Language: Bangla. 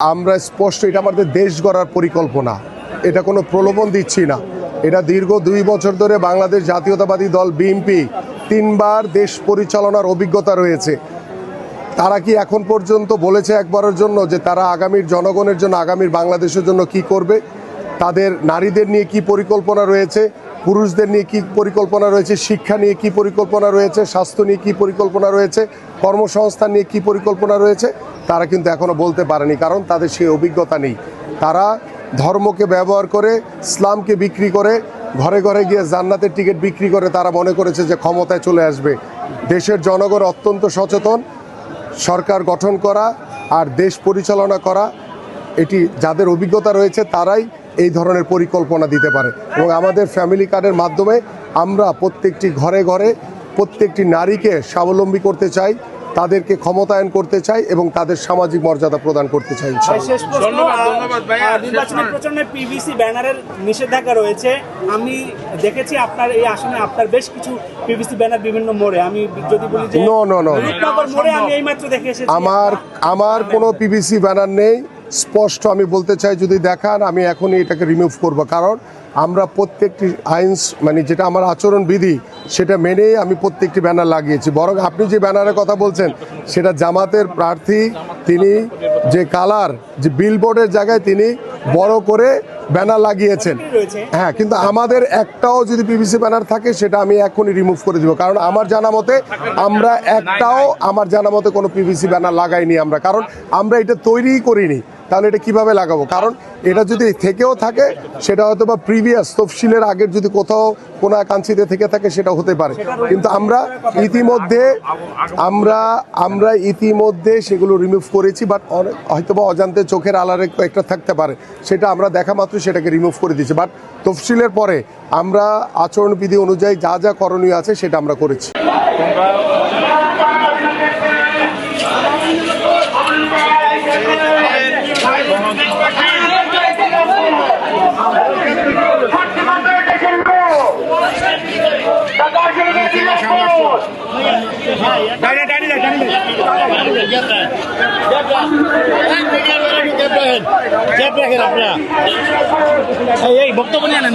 আমরা স্পষ্ট এটা আমাদের দেশ গড়ার পরিকল্পনা, এটা কোনো প্রলোভন দিচ্ছি না। এটা দীর্ঘ 2 বছর ধরে বাংলাদেশ জাতীয়তাবাদী দল বিএনপি 3বার দেশ পরিচালনার অভিজ্ঞতা রয়েছে। তারা কি এখন পর্যন্ত বলেছে একবারের জন্য যে তারা আগামীর জনগণের জন্য, আগামীর বাংলাদেশের জন্য কি করবে? তাদের নারীদের নিয়ে কি পরিকল্পনা রয়েছে, পুরুষদের নিয়ে কি পরিকল্পনা রয়েছে, শিক্ষা নিয়ে কি পরিকল্পনা রয়েছে, স্বাস্থ্য নিয়ে কি পরিকল্পনা রয়েছে, কর্মসংস্থান নিয়ে কি পরিকল্পনা রয়েছে, তারা কিন্তু এখনও বলতে পারেনি, কারণ তাদের সেই অভিজ্ঞতা নেই। তারা ধর্মকে ব্যবহার করে, ইসলামকে বিক্রি করে, ঘরে ঘরে গিয়ে জান্নাতের টিকিট বিক্রি করে তারা মনে করেছে যে ক্ষমতায় চলে আসবে। দেশের জনগণ অত্যন্ত সচেতন। সরকার গঠন করা আর দেশ পরিচালনা করা, এটি যাদের অভিজ্ঞতা রয়েছে তারাই এই ধরনের পরিকল্পনা দিতে পারে। এবং আমাদের ফ্যামিলি কার্ডের মাধ্যমে আমরা প্রত্যেকটি ঘরে ঘরে প্রত্যেকটি নারীকে স্বাবলম্বী করতে চাই, তাদেরকে ক্ষমতায়ন করতে চাই এবং তাদের সামাজিক মর্যাদা প্রদান করতে চাই। নির্বাচনী প্রচারণায় পিভিসি ব্যানারের নিষেধাজ্ঞা রয়েছে। আমি দেখেছি আপনার এই আসনে আপনার বেশ কিছু পিভিসি ব্যানার বিভিন্ন মোড়ে। আমি যদি বলি যে মোড়ে আমি এইমাত্র দেখে এসেছি। আমার কোনো পিভিসি ব্যানার নেই, স্পষ্ট আমি বলতে চাই। যদি দেখান আমি এখনই এটাকে রিমুভ করব, কারণ আমরা প্রত্যেকটি আইনস মানে যেটা আমার আচরণবিধি সেটা মেনেই আমি প্রত্যেকটি ব্যানার লাগিয়েছি। বরং আপনি যে ব্যানারের কথা বলছেন সেটা জামাতের প্রার্থী, তিনি যে কালার, যে বিলবোর্ডের জায়গায় তিনি বড় করে ব্যানার লাগিয়েছেন। হ্যাঁ, কিন্তু আমাদের একটাও যদি পিভিসি ব্যানার থাকে সেটা আমি এখনই রিমুভ করে দিব, কারণ আমার জানা মতে কোনো পিভিসি ব্যানার লাগাইনি আমরা, কারণ আমরা এটা তৈরিই করিনি। তাহলে এটা কিভাবে লাগাবো? কারণ এটা যদি থেকেও থাকে সেটা হয়তো বা প্রিভিয়াস তফসিলের আগের যদি কোথাও কোনো কাঞ্চিতে থেকে থাকে সেটা হতে পারে, কিন্তু আমরা ইতিমধ্যে সেগুলো রিমুভ করেছি। বাট হয়তো বা অজান্তে চোখের আড়ালে একটা থাকতে পারে, সেটা আমরা দেখা মাত্র সেটাকে রিমুভ করে দিয়েছি। বাট তফসিলের পরে আমরা আচরণবিধি অনুযায়ী যা যা করণীয় আছে সেটা আমরা করেছি। বক্তব্য নিয়ে নেন।